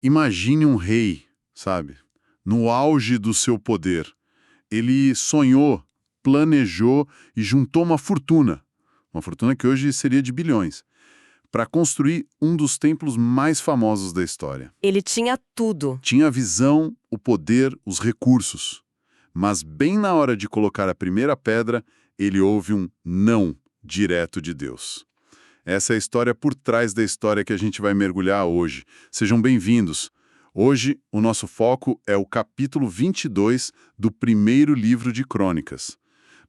Imagine um rei, sabe? No auge do seu poder. Ele sonhou, planejou e juntou uma fortuna que hoje seria de bilhões, para construir um dos templos mais famosos da história. Ele tinha tudo. Tinha a visão, o poder, os recursos. Mas bem na hora de colocar a primeira pedra, ele ouve um não direto de Deus. Essa é a história por trás da história que a gente vai mergulhar hoje. Sejam bem-vindos. Hoje, o nosso foco é o capítulo 22 do primeiro livro de Crônicas.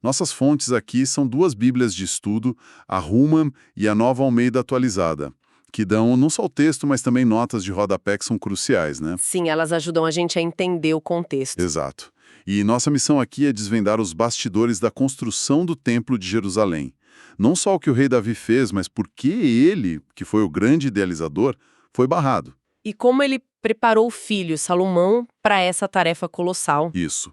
Nossas fontes aqui são duas bíblias de estudo, a Ruman e a Nova Almeida Atualizada, que dão não só o texto, mas também notas de rodapé que são cruciais, né? Sim, elas ajudam a gente a entender o contexto. Exato. E nossa missão aqui é desvendar os bastidores da construção do Templo de Jerusalém. Não só o que o rei Davi fez, mas por que ele, que foi o grande idealizador, foi barrado. E como ele preparou o filho, Salomão, para essa tarefa colossal. Isso.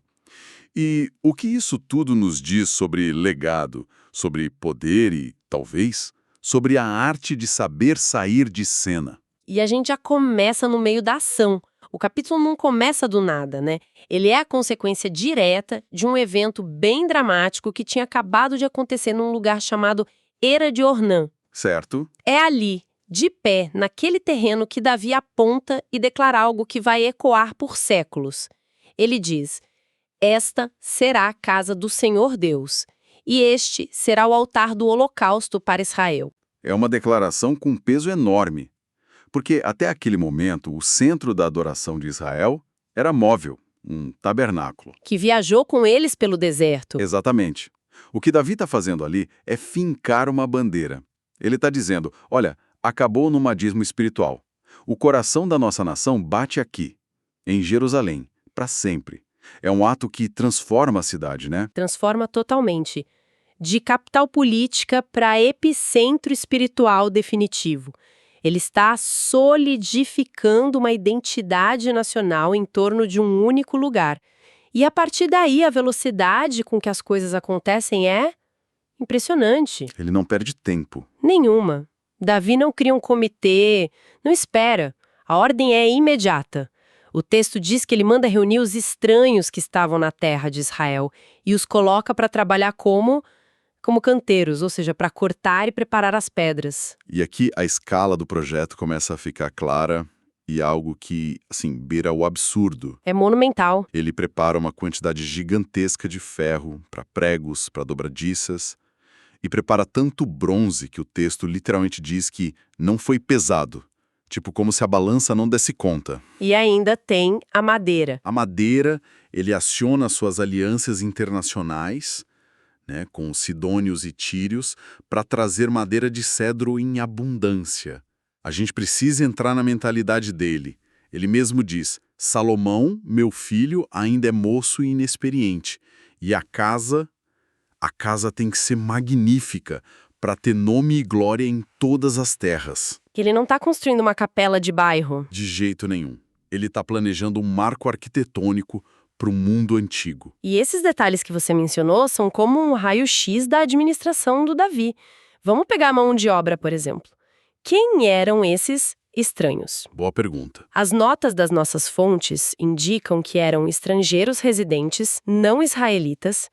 E o que isso tudo nos diz sobre legado, sobre poder e, talvez, sobre a arte de saber sair de cena? E a gente já começa no meio da ação. O capítulo não começa do nada, né? Ele é a consequência direta de um evento bem dramático que tinha acabado de acontecer num lugar chamado Era de Ornã. Certo? É ali, de pé, naquele terreno que Davi aponta e declara algo que vai ecoar por séculos. Ele diz: "Esta será a casa do Senhor Deus, e este será o altar do holocausto para Israel." É uma declaração com peso enorme. Porque até aquele momento, o centro da adoração de Israel era móvel, um tabernáculo. Que viajou com eles pelo deserto. Exatamente. O que Davi está fazendo ali é fincar uma bandeira. Ele está dizendo, olha, acabou o nomadismo espiritual. O coração da nossa nação bate aqui, em Jerusalém, para sempre. É um ato que transforma a cidade, né? Transforma totalmente. De capital política para epicentro espiritual definitivo. Ele está solidificando uma identidade nacional em torno de um único lugar. E a partir daí, a velocidade com que as coisas acontecem é impressionante. Ele não perde tempo. Nenhuma. Davi não cria um comitê, não espera. A ordem é imediata. O texto diz que ele manda reunir os estranhos que estavam na terra de Israel e os coloca para trabalhar como canteiros, ou seja, para cortar e preparar as pedras. E aqui a escala do projeto começa a ficar clara e algo que, assim, beira o absurdo. É monumental. Ele prepara uma quantidade gigantesca de ferro para pregos, para dobradiças, e prepara tanto bronze que o texto literalmente diz que não foi pesado. Tipo, como se a balança não desse conta. E ainda tem a madeira. A madeira, ele aciona suas alianças internacionais, né, com sidônios e tírios, para trazer madeira de cedro em abundância. A gente precisa entrar na mentalidade dele. Ele mesmo diz, Salomão, meu filho, ainda é moço e inexperiente. E a casa tem que ser magnífica, para ter nome e glória em todas as terras. Que ele não está construindo uma capela de bairro. De jeito nenhum. Ele está planejando um marco arquitetônico para o mundo antigo. E esses detalhes que você mencionou são como um raio-x da administração do Davi. Vamos pegar a mão de obra, por exemplo. Quem eram esses estranhos? Boa pergunta. As notas das nossas fontes indicam que eram estrangeiros residentes, não israelitas,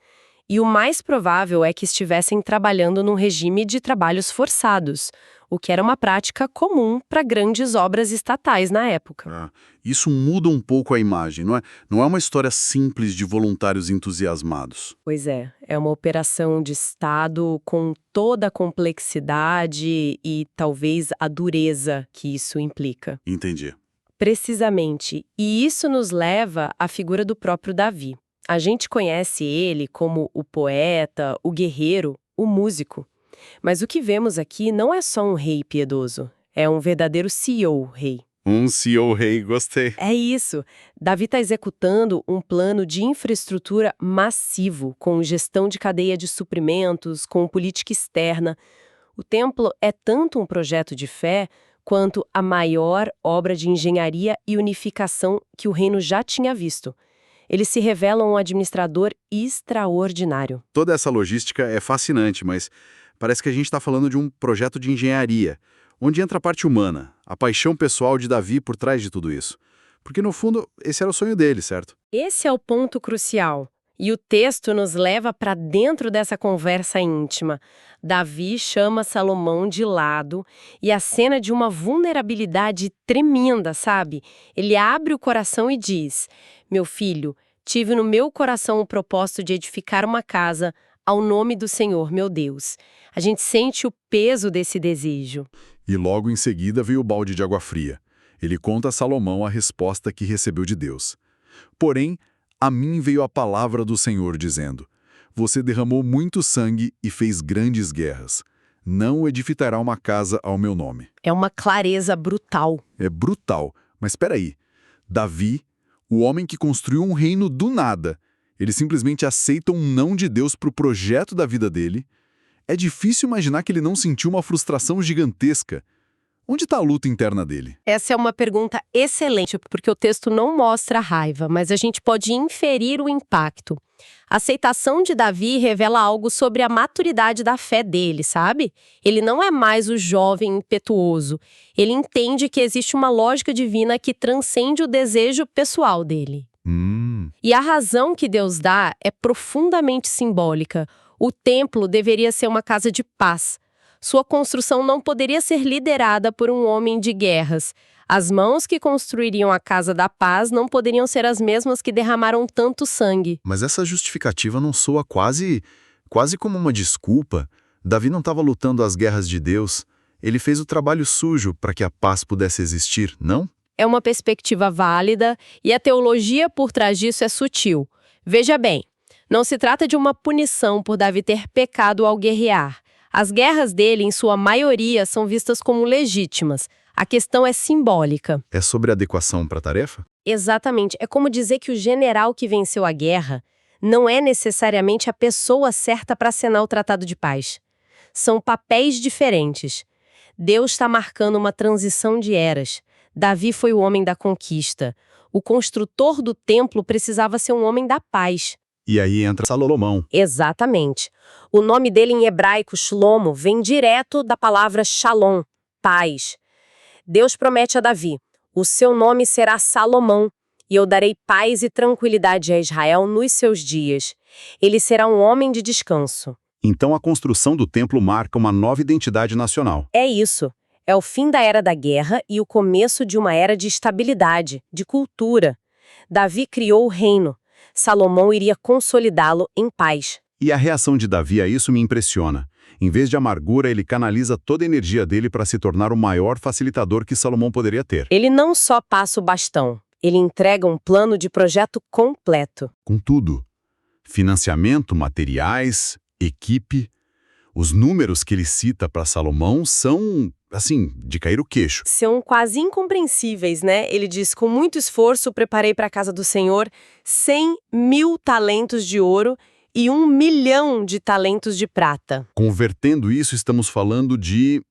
e o mais provável é que estivessem trabalhando num regime de trabalhos forçados, o que era uma prática comum para grandes obras estatais na época. Isso muda um pouco a imagem, não é? Não é uma história simples de voluntários entusiasmados. Pois é uma operação de Estado com toda a complexidade e talvez a dureza que isso implica. Entendi. Precisamente, e isso nos leva à figura do próprio Davi. A gente conhece ele como o poeta, o guerreiro, o músico. Mas o que vemos aqui não é só um rei piedoso, é um verdadeiro CEO rei. Um CEO rei, gostei. É isso. Davi está executando um plano de infraestrutura massivo, com gestão de cadeia de suprimentos, com política externa. O templo é tanto um projeto de fé quanto a maior obra de engenharia e unificação que o reino já tinha visto. Ele se revela um administrador extraordinário. Toda essa logística é fascinante, mas parece que a gente está falando de um projeto de engenharia, onde entra a parte humana, a paixão pessoal de Davi por trás de tudo isso. Porque, no fundo, esse era o sonho dele, certo? Esse é o ponto crucial. E o texto nos leva para dentro dessa conversa íntima. Davi chama Salomão de lado e a cena de uma vulnerabilidade tremenda, sabe? Ele abre o coração e diz: Meu filho, tive no meu coração o propósito de edificar uma casa ao nome do Senhor, meu Deus. A gente sente o peso desse desejo. E logo em seguida veio o balde de água fria. Ele conta a Salomão a resposta que recebeu de Deus. Porém, a mim veio a palavra do Senhor dizendo: Você derramou muito sangue e fez grandes guerras. Não edificará uma casa ao meu nome. É uma clareza brutal. É brutal, mas espera aí. Davi, o homem que construiu um reino do nada, ele simplesmente aceita um não de Deus para o projeto da vida dele. É difícil imaginar que ele não sentiu uma frustração gigantesca. Onde está a luta interna dele? Essa é uma pergunta excelente, porque o texto não mostra a raiva, mas a gente pode inferir o impacto. A aceitação de Davi revela algo sobre a maturidade da fé dele, sabe? Ele não é mais o jovem impetuoso. Ele entende que existe uma lógica divina que transcende o desejo pessoal dele. E a razão que Deus dá é profundamente simbólica. O templo deveria ser uma casa de paz. Sua construção não poderia ser liderada por um homem de guerras. As mãos que construiriam a Casa da Paz não poderiam ser as mesmas que derramaram tanto sangue. Mas essa justificativa não soa quase como uma desculpa. Davi não estava lutando as guerras de Deus. Ele fez o trabalho sujo para que a paz pudesse existir, não? É uma perspectiva válida e a teologia por trás disso é sutil. Veja bem, não se trata de uma punição por Davi ter pecado ao guerrear. As guerras dele, em sua maioria, são vistas como legítimas. A questão é simbólica. É sobre adequação para a tarefa? Exatamente. É como dizer que o general que venceu a guerra não é necessariamente a pessoa certa para assinar o Tratado de Paz. São papéis diferentes. Deus está marcando uma transição de eras. Davi foi o homem da conquista. O construtor do templo precisava ser um homem da paz. E aí entra Salomão. Exatamente. O nome dele em hebraico, Shlomo, vem direto da palavra shalom, paz. Deus promete a Davi: o seu nome será Salomão, e eu darei paz e tranquilidade a Israel nos seus dias. Ele será um homem de descanso. Então a construção do templo marca uma nova identidade nacional. É isso. É o fim da era da guerra e o começo de uma era de estabilidade, de cultura. Davi criou o reino. Salomão iria consolidá-lo em paz. E a reação de Davi a isso me impressiona. Em vez de amargura, ele canaliza toda a energia dele para se tornar o maior facilitador que Salomão poderia ter. Ele não só passa o bastão, ele entrega um plano de projeto completo. Com tudo. Financiamento, materiais, equipe. Os números que ele cita para Salomão são, assim, de cair o queixo. São quase incompreensíveis, né? Ele diz: com muito esforço preparei para a casa do Senhor 100.000 talentos de ouro e 1 milhão de talentos de prata. Convertendo isso, estamos falando de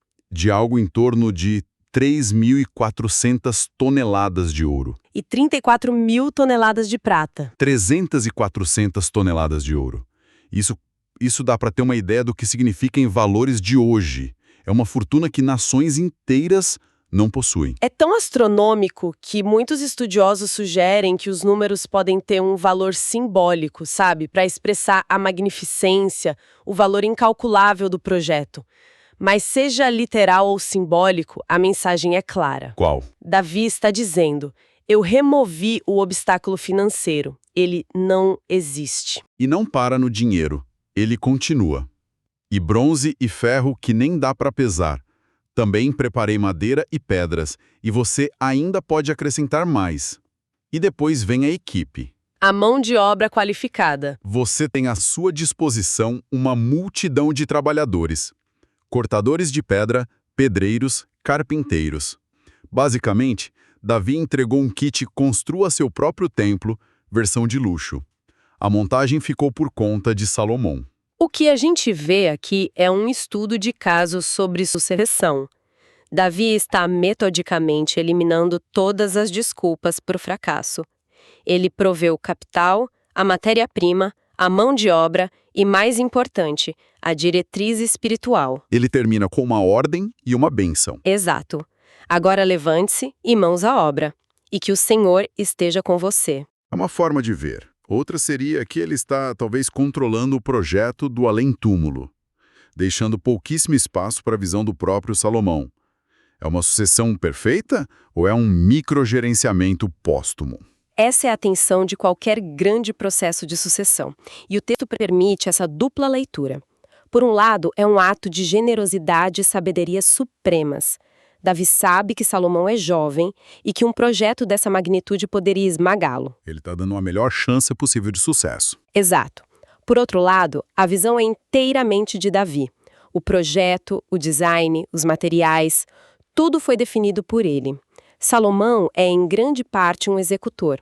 algo em torno de 3.400 toneladas de ouro. E 34.000 toneladas de prata. 300 e 400 toneladas de ouro. Isso dá para ter uma ideia do que significa em valores de hoje. É uma fortuna que nações inteiras não possuem. É tão astronômico que muitos estudiosos sugerem que os números podem ter um valor simbólico, sabe? Para expressar a magnificência, o valor incalculável do projeto. Mas seja literal ou simbólico, a mensagem é clara. Qual? Davi está dizendo: eu removi o obstáculo financeiro. Ele não existe. E não para no dinheiro. Ele continua. E bronze e ferro que nem dá para pesar. Também preparei madeira e pedras, e você ainda pode acrescentar mais. E depois vem a equipe. A mão de obra qualificada. Você tem à sua disposição uma multidão de trabalhadores. Cortadores de pedra, pedreiros, carpinteiros. Basicamente, Davi entregou um kit Construa seu próprio templo, versão de luxo. A montagem ficou por conta de Salomão. O que a gente vê aqui é um estudo de casos sobre sucessão. Davi está metodicamente eliminando todas as desculpas para o fracasso. Ele proveu o capital, a matéria-prima, a mão de obra E mais importante, a diretriz espiritual. Ele termina com uma ordem e uma bênção. Exato. Agora levante-se e mãos à obra, e que o Senhor esteja com você. É uma forma de ver. Outra seria que ele está, talvez, controlando o projeto do além-túmulo, deixando pouquíssimo espaço para a visão do próprio Salomão. É uma sucessão perfeita ou é um microgerenciamento póstumo? Essa é a tensão de qualquer grande processo de sucessão, e o texto permite essa dupla leitura. Por um lado, é um ato de generosidade e sabedoria supremas. Davi sabe que Salomão é jovem e que um projeto dessa magnitude poderia esmagá-lo. Ele está dando a melhor chance possível de sucesso. Exato. Por outro lado, a visão é inteiramente de Davi. O projeto, o design, os materiais, tudo foi definido por ele. Salomão é, em grande parte, um executor.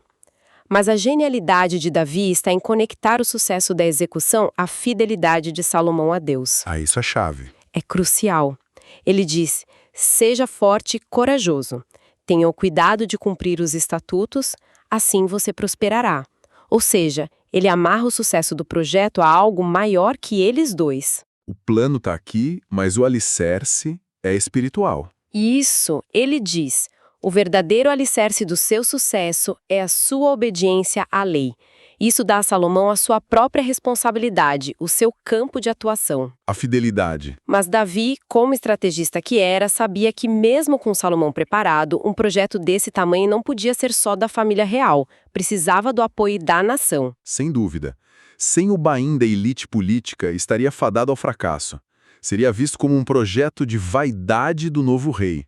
Mas a genialidade de Davi está em conectar o sucesso da execução à fidelidade de Salomão a Deus. Ah, isso é chave. É crucial. Ele diz: seja forte e corajoso. Tenha o cuidado de cumprir os estatutos, assim você prosperará. Ou seja, ele amarra o sucesso do projeto a algo maior que eles dois. O plano está aqui, mas o alicerce é espiritual. Isso, ele diz. O verdadeiro alicerce do seu sucesso é a sua obediência à lei. Isso dá a Salomão a sua própria responsabilidade, o seu campo de atuação. A fidelidade. Mas Davi, como estrategista que era, sabia que mesmo com Salomão preparado, um projeto desse tamanho não podia ser só da família real, precisava do apoio da nação. Sem dúvida. Sem o bain da elite política, estaria fadado ao fracasso. Seria visto como um projeto de vaidade do novo rei.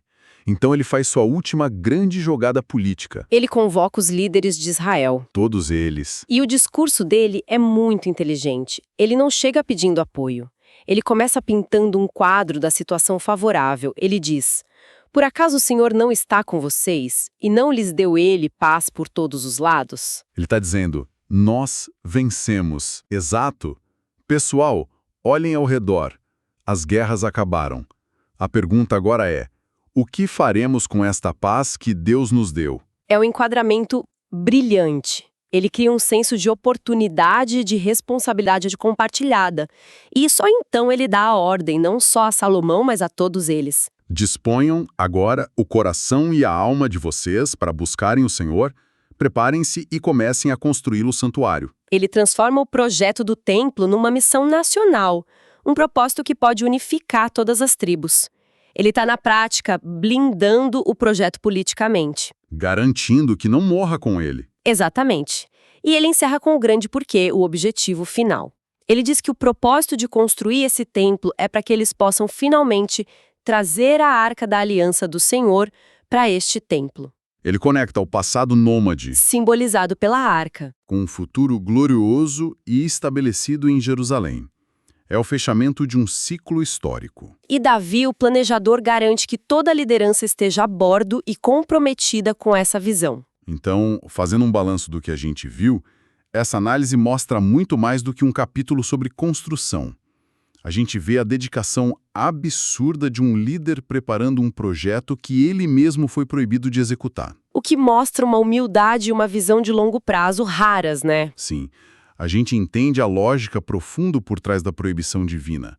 Então ele faz sua última grande jogada política. Ele convoca os líderes de Israel. Todos eles. E o discurso dele é muito inteligente. Ele não chega pedindo apoio. Ele começa pintando um quadro da situação favorável. Ele diz: por acaso o Senhor não está com vocês e não lhes deu ele paz por todos os lados? Ele está dizendo, nós vencemos. Exato. Pessoal, olhem ao redor. As guerras acabaram. A pergunta agora é, o que faremos com esta paz que Deus nos deu? É um enquadramento brilhante. Ele cria um senso de oportunidade e de responsabilidade compartilhada. E só então ele dá a ordem, não só a Salomão, mas a todos eles. Disponham agora o coração e a alma de vocês para buscarem o Senhor, preparem-se e comecem a construir o santuário. Ele transforma o projeto do templo numa missão nacional, um propósito que pode unificar todas as tribos. Ele está, na prática, blindando o projeto politicamente. Garantindo que não morra com ele. Exatamente. E ele encerra com o grande porquê, o objetivo final. Ele diz que o propósito de construir esse templo é para que eles possam finalmente trazer a Arca da Aliança do Senhor para este templo. Ele conecta o passado nômade, Simbolizado pela Arca. com um futuro glorioso e estabelecido em Jerusalém. É o fechamento de um ciclo histórico. E Davi, o planejador, garante que toda a liderança esteja a bordo e comprometida com essa visão. Então, fazendo um balanço do que a gente viu, essa análise mostra muito mais do que um capítulo sobre construção. A gente vê a dedicação absurda de um líder preparando um projeto que ele mesmo foi proibido de executar. O que mostra uma humildade e uma visão de longo prazo raras, né? Sim, a gente entende a lógica profunda por trás da proibição divina.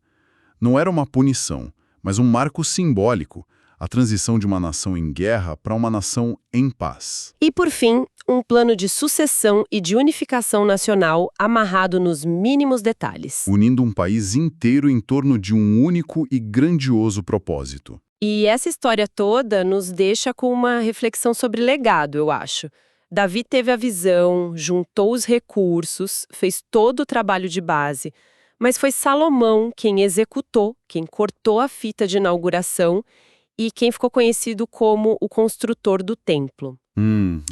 Não era uma punição, mas um marco simbólico, a transição de uma nação em guerra para uma nação em paz. E, por fim, um plano de sucessão e de unificação nacional amarrado nos mínimos detalhes. Unindo um país inteiro em torno de um único e grandioso propósito. E essa história toda nos deixa com uma reflexão sobre legado, eu acho. Davi teve a visão, juntou os recursos, fez todo o trabalho de base, mas foi Salomão quem executou, quem cortou a fita de inauguração e quem ficou conhecido como o construtor do templo.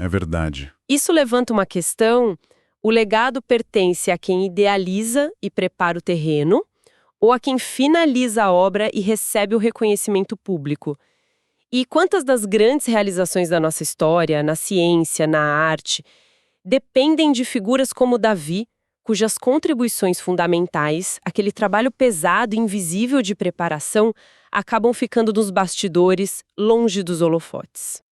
É verdade. Isso levanta uma questão: o legado pertence a quem idealiza e prepara o terreno, ou a quem finaliza a obra e recebe o reconhecimento público? E quantas das grandes realizações da nossa história, na ciência, na arte, dependem de figuras como Davi, cujas contribuições fundamentais, aquele trabalho pesado e invisível de preparação, acabam ficando nos bastidores, longe dos holofotes?